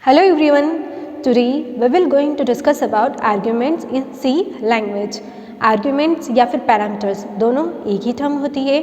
Hello everyone. Today we will going to discuss about arguments in C language. Arguments या फिर parameters दोनों एक ही term होती है.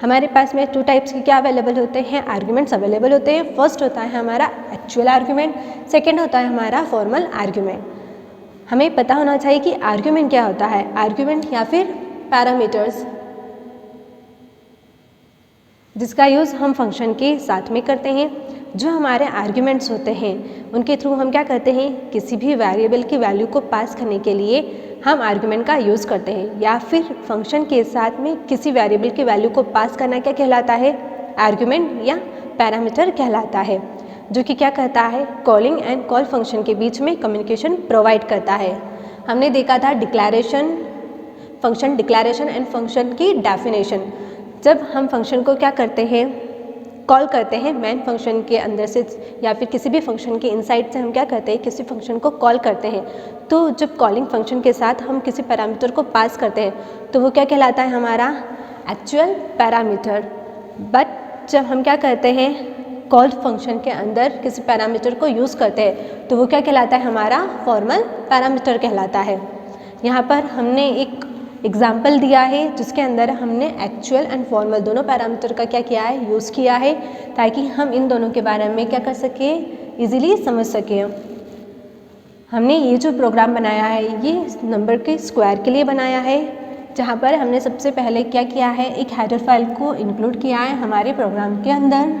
हमारे पास में 2 टाइप्स के क्या अवेलेबल होते हैं, आर्ग्यूमेंट्स अवेलेबल होते हैं. फर्स्ट होता है हमारा एक्चुअल आर्ग्यूमेंट, सेकेंड होता है हमारा फॉर्मल आर्ग्यूमेंट. हमें पता होना चाहिए कि आर्ग्यूमेंट क्या होता है, आर्ग्यूमेंट या फिर पैरामीटर्स जिसका यूज़ हम फंक्शन के साथ में करते हैं. जो हमारे आर्ग्यूमेंट्स होते हैं उनके थ्रू हम क्या करते हैं, किसी भी वेरिएबल की वैल्यू को पास करने के लिए हम आर्ग्यूमेंट का यूज़ करते हैं, या फिर फंक्शन के साथ में किसी वेरिएबल की वैल्यू को पास करना क्या कहलाता है, आर्ग्यूमेंट या पैरामीटर कहलाता है. जो कि क्या करता है, कॉलिंग एंड कॉल फंक्शन के बीच में कम्युनिकेशन प्रोवाइड करता है. हमने देखा था declaration, function declaration and function की डेफिनेशन. जब हम फंक्शन को क्या करते हैं, कॉल करते हैं मेन फंक्शन के अंदर से या फिर किसी भी फंक्शन के इनसाइड से हम क्या करते हैं, किसी फंक्शन को कॉल करते हैं. तो जब कॉलिंग फंक्शन के साथ हम किसी पैरामीटर को पास करते हैं तो वो क्या कहलाता है, हमारा एक्चुअल पैरामीटर. बट जब हम क्या करते हैं, कॉल फंक्शन के अंदर किसी पैरामीटर को यूज़ करते हैं तो वो क्या कहलाता है, हमारा फॉर्मल पैरामीटर कहलाता है. यहाँ पर हमने एक एग्जाम्पल दिया है जिसके अंदर हमने एक्चुअल एंड फॉर्मल दोनों पैरामीटर का क्या किया है, यूज़ किया है, ताकि हम इन दोनों के बारे में क्या कर सकें, इजीली समझ सकें. हमने ये जो प्रोग्राम बनाया है ये नंबर के स्क्वायर के लिए बनाया है, जहाँ पर हमने सबसे पहले क्या किया है, एक हेडर फाइल को इंक्लूड किया है हमारे प्रोग्राम के अंदर.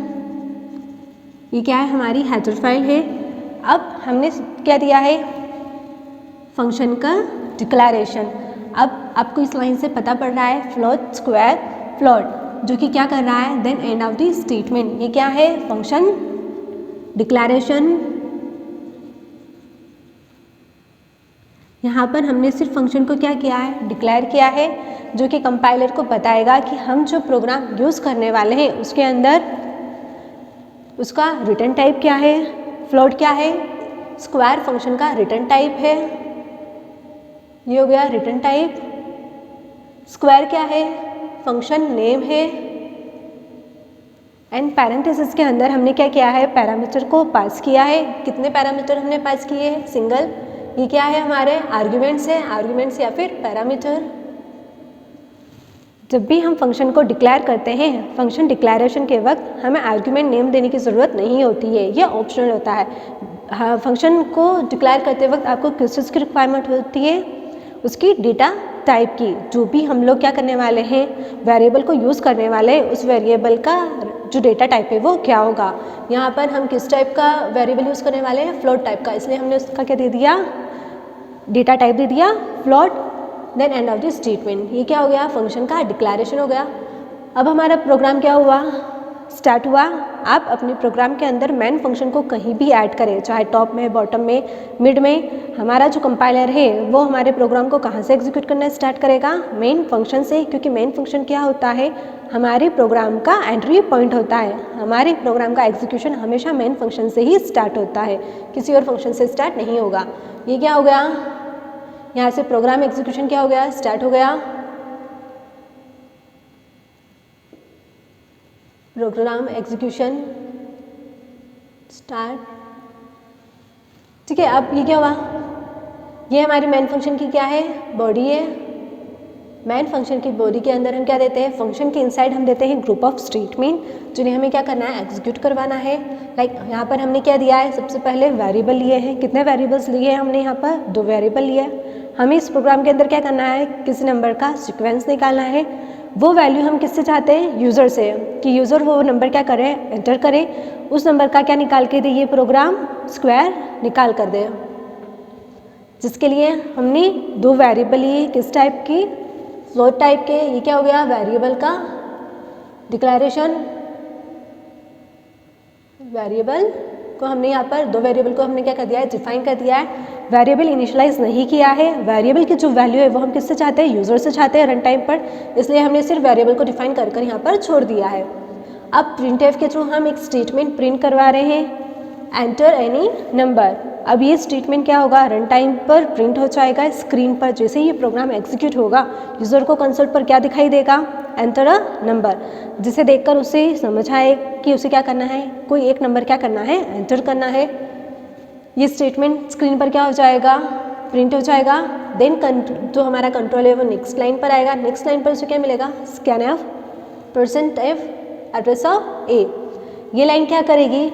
ये क्या है, हमारी हेडर फाइल है. अब हमने क्या दिया है, फंक्शन का डिक्लेरेशन. अब आपको इस लाइन से पता पड़ रहा है फ्लोट स्क्वायर फ्लोट, जो कि क्या कर रहा है, then end of the statement. ये क्या है, फंक्शन डिक्लेरेशन. यहाँ पर हमने सिर्फ फंक्शन को क्या किया है, डिक्लेयर किया है, जो कि कंपाइलर को बताएगा कि हम जो प्रोग्राम यूज़ करने वाले हैं उसके अंदर उसका रिटर्न टाइप क्या है, फ्लोट क्या है, स्क्वायर फंक्शन का रिटर्न टाइप है. ये हो गया रिटर्न टाइप. स्क्वायर क्या है, फंक्शन नेम है. एंड पैरेंथेसिस के अंदर हमने क्या किया है, पैरामीटर को पास किया है. कितने पैरामीटर हमने पास किए हैं, सिंगल. ये क्या है, हमारे आर्ग्यूमेंट्स है, आर्ग्यूमेंट्स या फिर पैरामीटर. जब भी हम फंक्शन को डिक्लेयर करते हैं, फंक्शन डिक्लेरेशन के वक्त हमें आर्ग्यूमेंट नेम देने की ज़रूरत नहीं होती है, ये ऑप्शनल होता है. हाँ, फंक्शन को डिक्लेयर करते वक्त आपको किस चीज़ की रिक्वायरमेंट होती है, उसकी डेटा टाइप की. जो भी हम लोग क्या करने वाले हैं, वेरिएबल को यूज़ करने वाले हैं, उस वेरिएबल का जो डेटा टाइप है वो क्या होगा. यहाँ पर हम किस टाइप का वेरिएबल यूज़ करने वाले हैं, फ्लोट टाइप का, इसलिए हमने उसका क्या दे दिया, डेटा टाइप दे दिया float. Then end of the statement. ये क्या हो गया, फंक्शन का डिक्लेरेशन हो गया. अब हमारा प्रोग्राम क्या हुआ, स्टार्ट हुआ. आप अपने प्रोग्राम के अंदर मेन फंक्शन को कहीं भी ऐड करें, चाहे टॉप में, बॉटम में, मिड में. हमारा जो कंपाइलर है वो हमारे प्रोग्राम को कहाँ से एग्जीक्यूट करना स्टार्ट करेगा, मेन फंक्शन से. क्योंकि मेन फंक्शन क्या होता है, हमारे प्रोग्राम का एंट्री पॉइंट होता है. हमारे प्रोग्राम का एग्जीक्यूशन हमेशा मेन फंक्शन से ही स्टार्ट होता है, किसी और फंक्शन से स्टार्ट नहीं होगा. ये क्या हो गया, यहाँ से प्रोग्राम एग्जीक्यूशन क्या हो गया, स्टार्ट हो गया. Program execution start. ठीक है. अब ये क्या हुआ, ये हमारी मेन फंक्शन की क्या है, बॉडी है. मेन फंक्शन की बॉडी के अंदर हम क्या देते हैं, फंक्शन के इनसाइड हम देते हैं ग्रुप ऑफ स्टेटमेंट, जिन्हें हमें क्या करना है, एग्जीक्यूट करवाना है. लाइक यहाँ पर हमने क्या दिया है, सबसे पहले वेरिएबल लिए हैं. कितने वेरिएबल्स लिए हैं हमने, यहाँ पर 2 वेरिएबल लिए हैं. हमें इस प्रोग्राम के अंदर क्या करना है, किसी नंबर का सीक्वेंस निकालना है. वो वैल्यू हम किससे चाहते हैं, यूज़र से, कि यूज़र वो नंबर क्या करे, एंटर करे. उस नंबर का क्या निकाल के दे, ये प्रोग्राम स्क्वायर निकाल कर दे. जिसके लिए हमने 2 वेरिएबल लिए, किस टाइप की, फ्लोट टाइप के. ये क्या हो गया, वेरिएबल का डिक्लेरेशन. वेरिएबल को हमने यहाँ पर 2 वेरिएबल को हमने क्या कर दिया है, डिफाइन कर दिया है. वेरिएबल इनिशियलाइज नहीं किया है. वेरिएबल की जो वैल्यू है वो हम किससे चाहते हैं, यूज़र से चाहते हैं रन टाइम पर, इसलिए हमने सिर्फ वेरिएबल को डिफाइन कर कर यहाँ पर छोड़ दिया है. अब प्रिंटफ के थ्रू हम एक स्टेटमेंट प्रिंट करवा रहे हैं, एंटर एनी नंबर. अब ये स्टेटमेंट क्या होगा, रन टाइम पर प्रिंट हो जाएगा स्क्रीन पर. जैसे ही ये प्रोग्राम एग्जीक्यूट होगा, यूज़र को कंसोल पर क्या दिखाई देगा, एंटर अ नंबर, जिसे देखकर उसे समझ आए कि उसे क्या करना है, कोई एक नंबर क्या करना है, एंटर करना है. ये स्टेटमेंट स्क्रीन पर क्या हो जाएगा, प्रिंट हो जाएगा। देन जो हमारा कंट्रोल है वो नेक्स्ट लाइन पर आएगा। नेक्स्ट लाइन पर उसे क्या मिलेगा, scanf %f एड्रेस ऑफ ए। ये लाइन क्या करेगी,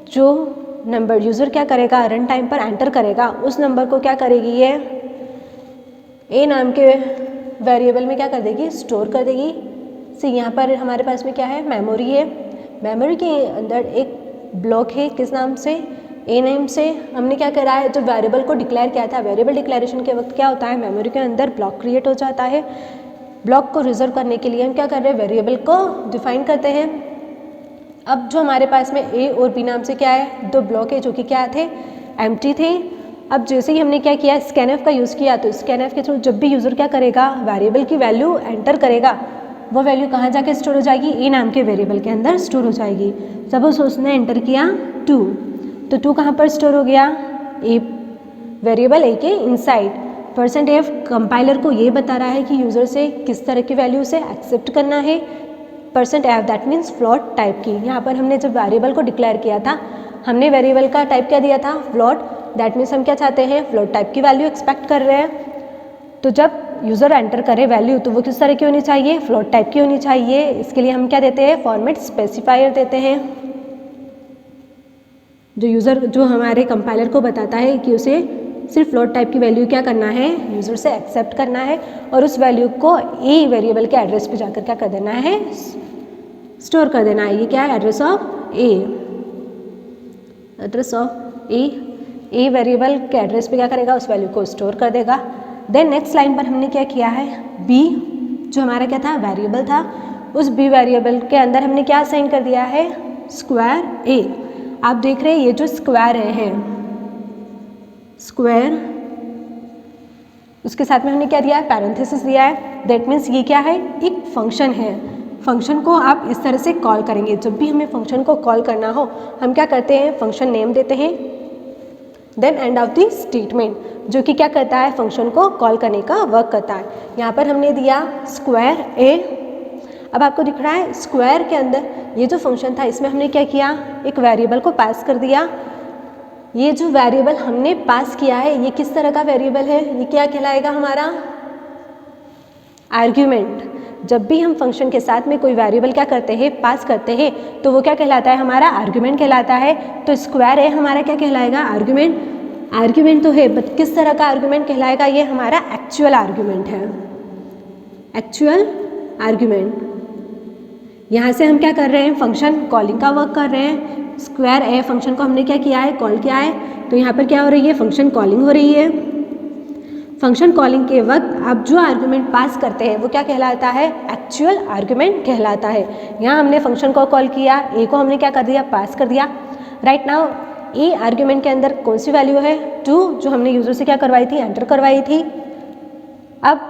जो नंबर यूज़र क्या करेगा रन टाइम पर एंटर करेगा उस नंबर को क्या करेगी, ये ए नाम के वेरिएबल में क्या कर देगी, स्टोर कर देगी। यहाँ पर हमारे पास में क्या है, मेमोरी है। मेमोरी के अंदर एक ब्लॉक है, किस नाम से, ए नेम से। हमने क्या करा है, जो वेरिएबल को डिक्लेयर किया था, वेरिएबल डिक्लेरेशन के वक्त क्या होता है, मेमोरी के अंदर ब्लॉक क्रिएट हो जाता है। ब्लॉक को रिजर्व करने के लिए हम क्या कर रहे हैं, वेरिएबल को डिफाइन करते हैं। अब जो हमारे पास में ए और बी नाम से क्या है, दो ब्लॉक है जो कि क्या थे, एम्प्टी थे। अब जैसे ही हमने क्या किया, scanf का यूज़ किया, तो scanf के थ्रू जब भी यूज़र क्या करेगा, वेरिएबल की वैल्यू एंटर करेगा, वो वैल्यू कहाँ जाके स्टोर हो जाएगी, ए नाम के वेरिएबल के अंदर स्टोर हो जाएगी। सपोज उसने एंटर किया 2, तो 2 कहाँ पर स्टोर हो गया, ए वेरिएबल ए के इनसाइड। %f कंपाइलर को ये बता रहा है कि यूज़र से किस तरह की वैल्यू से एक्सेप्ट करना है। %f that means float type की। यहाँ पर हमने जब वेरिएबल को डिक्लेयर किया था, हमने वेरिएबल का टाइप क्या दिया था, फ्लोट। दैट मीन्स हम क्या चाहते हैं, फ्लोट टाइप की वैल्यू एक्सपेक्ट कर रहे हैं। तो जब यूज़र एंटर करे वैल्यू, तो वो किस तरह की होनी चाहिए, फ्लोट टाइप की होनी चाहिए। इसके लिए हम क्या देते हैं, फॉर्मेट स्पेसिफायर देते हैं, जो यूज़र जो हमारे कंपाइलर को बताता है कि उसे सिर्फ फ्लोट टाइप की वैल्यू क्या करना है, यूज़र से एक्सेप्ट करना है, और उस वैल्यू को ए वेरिएबल के एड्रेस पे जाकर क्या कर देना है, स्टोर कर देना है। ये क्या है, address of A, address of a variable के एड्रेस पे क्या करेगा, उस वैल्यू को स्टोर कर देगा। देन नेक्स्ट लाइन पर हमने क्या किया है, बी जो हमारा क्या था, वेरिएबल था, उस बी वेरिएबल के अंदर हमने क्या असाइन कर दिया है, स्क्वायर ए। आप देख रहे हैं ये जो स्क्वायर है स्क्वायर, उसके साथ में हमने क्या दिया है, पैरेंथेसिस दिया है। दैट मीन्स ये क्या है, एक फंक्शन है। फंक्शन को आप इस तरह से कॉल करेंगे, जब भी हमें फंक्शन को कॉल करना हो हम क्या करते हैं, फंक्शन नेम देते हैं, then end of the statement, जो कि क्या करता है, फंक्शन को कॉल करने का वर्क करता है। यहाँ पर हमने दिया स्क्वायर ए। अब आपको दिख रहा है स्क्वायर के अंदर ये जो फंक्शन था, इसमें हमने क्या किया, एक वेरिएबल को पास कर दिया। ये जो वेरिएबल हमने पास किया है, ये किस तरह का वेरिएबल है, ये क्या कहलाएगा, हमारा आर्ग्यूमेंट। जब भी हम फंक्शन के साथ में कोई वेरिएबल क्या करते हैं, पास करते हैं, तो वो क्या कहलाता है, हमारा आर्ग्यूमेंट कहलाता है। तो स्क्वायर ए हमारा क्या कहलाएगा, आर्ग्यूमेंट। आर्ग्यूमेंट तो है, बट किस तरह का आर्ग्यूमेंट कहलाएगा, ये हमारा एक्चुअल आर्ग्यूमेंट है, एक्चुअल आर्ग्यूमेंट। यहाँ से हम क्या कर रहे हैं, फंक्शन कॉलिंग का वर्क कर रहे हैं। स्क्वायर ए फंक्शन को हमने क्या किया है, कॉल किया है, तो यहाँ पर क्या हो रही है, फंक्शन कॉलिंग हो रही है। फंक्शन कॉलिंग के वक्त आप जो आर्गुमेंट पास करते हैं वो क्या कहलाता है, एक्चुअल आर्गुमेंट कहलाता है। यहाँ हमने फंक्शन को कॉल किया, ए को हमने क्या कर दिया, पास कर दिया। राइट नाउ ए आर्गुमेंट के अंदर कौन सी वैल्यू है, 2, जो हमने यूजर से क्या करवाई थी, एंटर करवाई थी। अब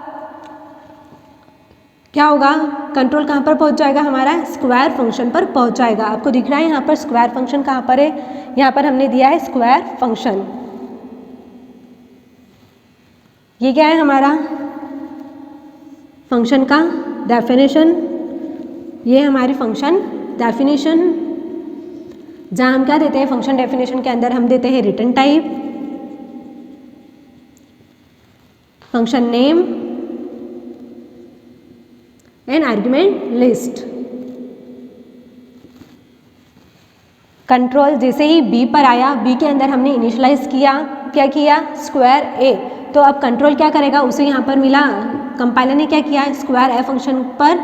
क्या होगा, कंट्रोल कहाँ पर पहुँच जाएगा, हमारा स्क्वायर फंक्शन पर पहुँच जाएगा। आपको दिख रहा है यहाँ पर स्क्वायर फंक्शन कहाँ पर है, यहाँ पर हमने दिया है स्क्वायर फंक्शन। ये क्या है हमारा फंक्शन का डेफिनेशन, ये हमारी फंक्शन डेफिनेशन, जहाँ हम क्या देते हैं, फंक्शन डेफिनेशन के अंदर हम देते हैं return type, function name and argument list. Control जैसे ही बी पर आया, बी के अंदर हमने इनिशियलाइज किया, क्या किया, स्क्वायर ए। तो अब कंट्रोल क्या करेगा, उसे यहाँ पर मिला, कंपाइलर ने क्या किया, स्क्वायर ए फंक्शन पर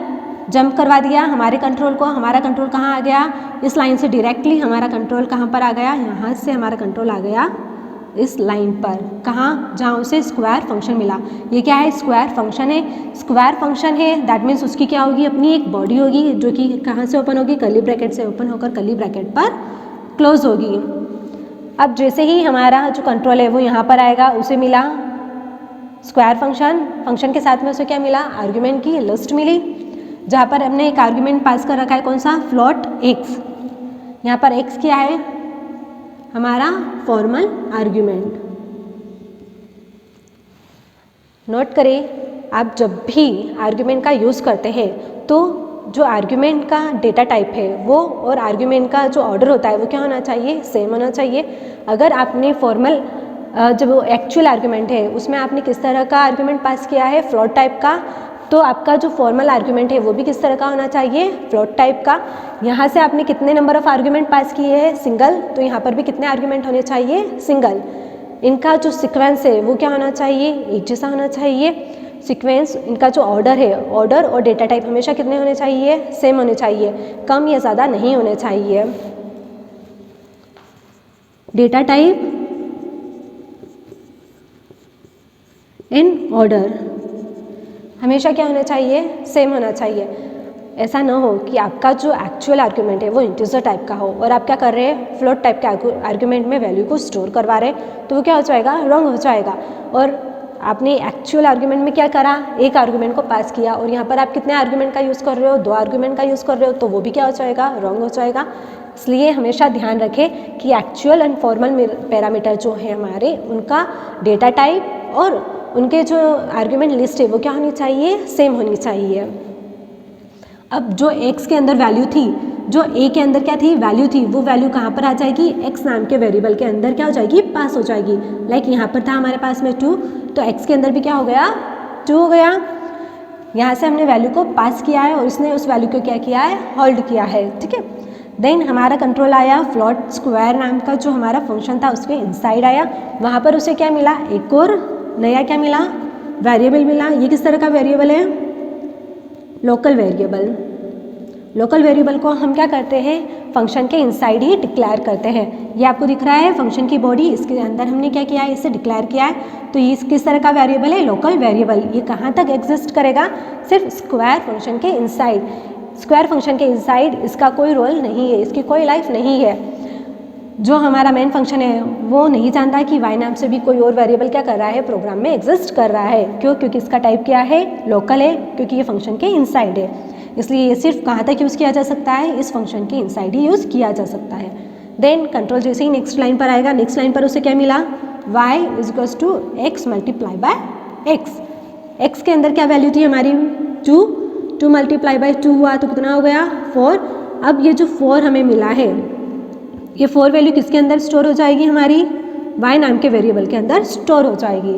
जंप करवा दिया हमारे कंट्रोल को। हमारा कंट्रोल कहाँ आ गया, इस लाइन से डायरेक्टली हमारा कंट्रोल कहाँ पर आ गया, यहाँ से हमारा कंट्रोल आ गया इस लाइन पर, कहाँ, जहाँ उसे स्क्वायर फंक्शन मिला। ये क्या है, स्क्वायर फंक्शन है। स्क्वायर फंक्शन है दैट मीन्स उसकी क्या होगी, अपनी एक बॉडी होगी जो कि कहाँ से ओपन होगी, कर्ली ब्रैकेट से ओपन होकर कर्ली ब्रैकेट पर क्लोज होगी। अब जैसे ही हमारा जो कंट्रोल है वो यहाँ पर आएगा, उसे मिला स्क्वायर फंक्शन, फंक्शन के साथ में उसे क्या मिला, आर्ग्यूमेंट की लिस्ट मिली, जहाँ पर हमने एक आर्ग्यूमेंट पास कर रखा है, कौन सा, फ्लोट एक्स। यहाँ पर एक्स क्या है, हमारा फॉर्मल आर्ग्यूमेंट। नोट करें, आप जब भी आर्ग्यूमेंट का यूज़ करते हैं तो जो आर्ग्यूमेंट का डेटा टाइप है वो और आर्ग्यूमेंट का जो ऑर्डर होता है वो क्या होना चाहिए, सेम होना चाहिए। अगर आपने फॉर्मल जो एक्चुअल आर्ग्यूमेंट है उसमें आपने किस तरह का आर्ग्यूमेंट पास किया है, फ्लोट टाइप का, तो आपका जो फॉर्मल आर्ग्यूमेंट है वो भी किस तरह का होना चाहिए, फ्लोट टाइप का। यहाँ से आपने कितने नंबर ऑफ आर्ग्यूमेंट पास किए हैं, सिंगल, तो यहाँ पर भी कितने आर्ग्यूमेंट होने चाहिए, सिंगल। इनका जो सीक्वेंस है वो क्या होना चाहिए, एक जैसा होना चाहिए सीक्वेंस। इनका जो ऑर्डर है, ऑर्डर और डेटा टाइप हमेशा कितने होने चाहिए, सेम होने चाहिए, कम या ज़्यादा नहीं होने चाहिए। डेटा टाइप इन ऑर्डर हमेशा क्या होना चाहिए, सेम होना चाहिए। ऐसा ना हो कि आपका जो एक्चुअल आर्ग्यूमेंट है वो इंटीजर टाइप का हो और आप क्या कर रहे हैं, फ्लोट टाइप के आर्ग्यूमेंट में वैल्यू को स्टोर करवा रहे हैं, तो वो क्या हो जाएगा, रॉन्ग हो जाएगा। और आपने एक्चुअल आर्ग्यूमेंट में क्या करा, एक आर्ग्यूमेंट को पास किया और यहाँ पर आप कितने आर्ग्यूमेंट का यूज़ कर रहे हो, 2 आर्ग्यूमेंट का यूज़ कर रहे हो, तो वो भी क्या हो जाएगा, रॉन्ग हो जाएगा। इसलिए हमेशा ध्यान रखें कि एक्चुअल एंड फॉर्मल पैरामीटर जो है हमारे, उनका डेटा टाइप और उनके जो आर्ग्यूमेंट लिस्ट है वो क्या होनी चाहिए, सेम होनी चाहिए। अब जो x के अंदर वैल्यू थी, जो a के अंदर क्या थी, वैल्यू थी, वो वैल्यू कहाँ पर आ जाएगी, x नाम के वेरिएबल के अंदर क्या हो जाएगी, पास हो जाएगी। लाइक यहाँ पर था हमारे पास में 2, तो x के अंदर भी क्या हो गया, 2 हो गया। यहाँ से हमने वैल्यू को पास किया है और इसने उस वैल्यू को क्या किया है, होल्ड किया है, ठीक है। देन हमारा कंट्रोल आया, फ्लोट स्क्वायर नाम का जो हमारा फंक्शन था उसके इनसाइड आया, वहाँ पर उसे क्या मिला, एक और नया क्या मिला, वेरिएबल मिला। ये किस तरह का वेरिएबल है, लोकल वेरिएबल। लोकल वेरिएबल को हम क्या करते हैं, फंक्शन के इनसाइड ही डिक्लेयर करते हैं। ये आपको दिख रहा है फंक्शन की बॉडी, इसके अंदर हमने क्या किया है, इसे डिक्लेयर किया है। तो ये किस तरह का वेरिएबल है, लोकल वेरिएबल। ये कहाँ तक एग्जिस्ट करेगा, सिर्फ स्क्वायर फंक्शन के इनसाइड। स्क्वायर फंक्शन के इनसाइड इसका कोई रोल नहीं है, इसकी कोई लाइफ नहीं है। जो हमारा मेन फंक्शन है वो नहीं जानता कि वाई नाम से भी कोई और वेरिएबल क्या कर रहा है, प्रोग्राम में एग्जिस्ट कर रहा है। क्यों, क्योंकि इसका टाइप क्या है, लोकल है, क्योंकि ये फंक्शन के इनसाइड है। इसलिए ये सिर्फ कहाँ तक यूज़ किया जा सकता है, इस फंक्शन के इनसाइड ही यूज़ किया जा सकता है। देन कंट्रोल जैसे ही नेक्स्ट लाइन पर आएगा, नेक्स्ट लाइन पर उसे क्या मिला, y is equals to x multiply by x। x के अंदर क्या वैल्यू थी हमारी, 2 मल्टीप्लाई बाय 2 हुआ तो कितना हो गया, 4। अब ये जो 4 हमें मिला है, ये 4 वैल्यू किसके अंदर स्टोर हो जाएगी, हमारी y नाम के वेरिएबल के अंदर स्टोर हो जाएगी।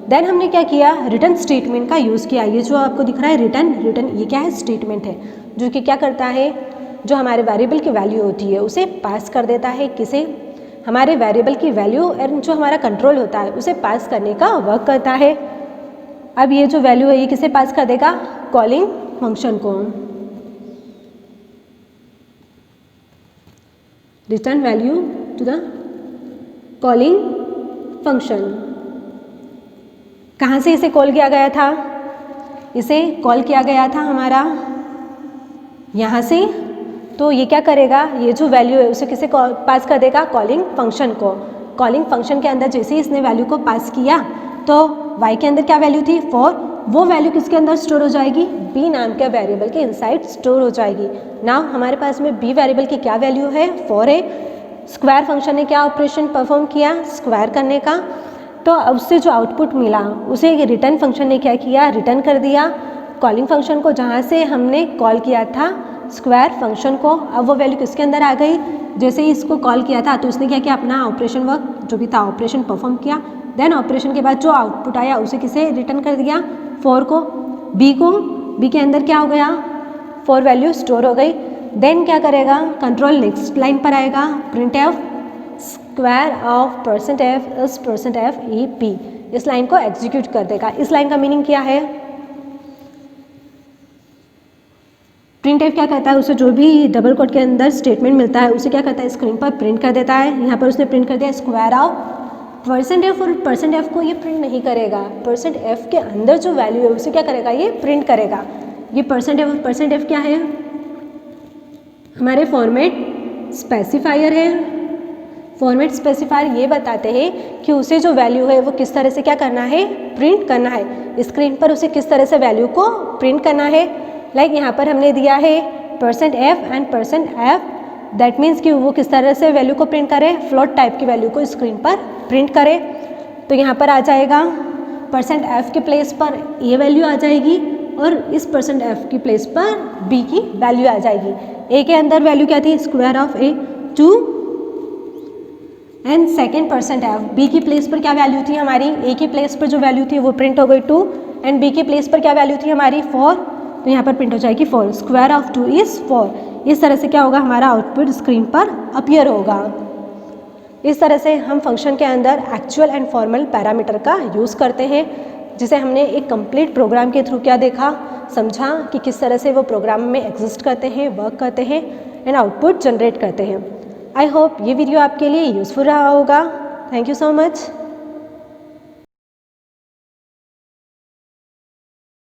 देन हमने क्या किया, रिटर्न स्टेटमेंट का यूज़ किया। ये जो आपको दिख रहा है रिटर्न ये क्या है, स्टेटमेंट है, जो कि क्या करता है, जो हमारे वेरिएबल की वैल्यू होती है उसे पास कर देता है, किसे, हमारे वेरिएबल की वैल्यू, और जो हमारा कंट्रोल होता है उसे पास करने का वर्क करता है। अब ये जो वैल्यू है ये किसे पास कर देगा, कॉलिंग फंक्शन को। Return value to the calling function. कहाँ से इसे कॉल किया गया था, इसे कॉल किया गया था हमारा यहाँ से। तो ये क्या करेगा, ये जो वैल्यू है उसे किसे पास कर देगा, कॉलिंग फंक्शन को। कॉलिंग फंक्शन के अंदर जैसे ही इसने वैल्यू को पास किया तो y के अंदर क्या वैल्यू थी, 4। वो वैल्यू किसके अंदर स्टोर हो जाएगी, b नाम के वेरिएबल के इनसाइड स्टोर हो जाएगी। नाउ हमारे पास में b वेरिएबल की क्या वैल्यू है, 4 है। स्क्वायर फंक्शन ने क्या ऑपरेशन परफॉर्म किया, स्क्वायर करने का। तो उससे जो आउटपुट मिला उसे रिटर्न फंक्शन ने क्या किया, रिटर्न कर दिया कॉलिंग फंक्शन को, जहाँ से हमने कॉल किया था स्क्वायर फंक्शन को। अब वो वैल्यू किसके अंदर आ गई, जैसे ही इसको कॉल किया था तो उसने क्या किया, अपना ऑपरेशन वर्क जो भी था ऑपरेशन परफॉर्म किया। देन ऑपरेशन के बाद जो आउटपुट आया उसे किसे रिटर्न कर दिया, 4 को, b के अंदर क्या हो गया, 4 वैल्यू स्टोर हो गई। देन क्या करेगा, कंट्रोल नेक्स्ट लाइन पर आएगा, print F square of %f is %f e p। इस लाइन को एग्जीक्यूट कर देगा। इस लाइन का मीनिंग क्या है, प्रिंट एफ क्या कहता है, उसे जो भी डबल कोट के अंदर स्टेटमेंट मिलता है उसे क्या करता है, स्क्रीन पर प्रिंट कर देता है। यहाँ पर उसने प्रिंट कर दिया स्क्वायर ऑफ %f, और %f को ये प्रिंट नहीं करेगा, %f के अंदर जो वैल्यू है उसे क्या करेगा, ये प्रिंट करेगा। ये %f क्या है, हमारे फॉर्मेट स्पेसिफायर है। फॉर्मेट स्पेसिफायर ये बताते हैं कि उसे जो वैल्यू है वो किस तरह से क्या करना है, प्रिंट करना है। स्क्रीन पर उसे किस तरह से वैल्यू को प्रिंट करना है। लाइक यहाँ पर हमने दिया है %f and %f, that means कि वो किस तरह से वैल्यू को प्रिंट करे, फ्लोट टाइप की वैल्यू को स्क्रीन पर प्रिंट करे। तो यहाँ पर आ जाएगा %f के प्लेस पर ये वैल्यू आ जाएगी और इस परसेंट एफ की प्लेस पर बी की वैल्यू आ जाएगी। ए के अंदर वैल्यू क्या थी, square of A 2 and second percent F, B की प्लेस पर क्या वैल्यू थी हमारी, ए की प्लेस पर जो वैल्यू थी वो प्रिंट हो गई 2 एंड बी की प्लेस पर क्या वैल्यू थी हमारी 4, तो यहाँ पर प्रिंट हो जाएगी 4, स्क्वायर ऑफ 2 इज 4। इस तरह से क्या होगा, हमारा आउटपुट स्क्रीन पर अपीयर होगा। इस तरह से हम फंक्शन के अंदर एक्चुअल एंड फॉर्मल पैरामीटर का यूज़ करते हैं, जिसे हमने एक कंप्लीट प्रोग्राम के थ्रू क्या देखा, समझा कि किस तरह से वो प्रोग्राम में एग्जिस्ट करते हैं, वर्क करते हैं एंड आउटपुट जनरेट करते हैं। आई होप ये वीडियो आपके लिए यूज़फुल रहा होगा। Thank you so much.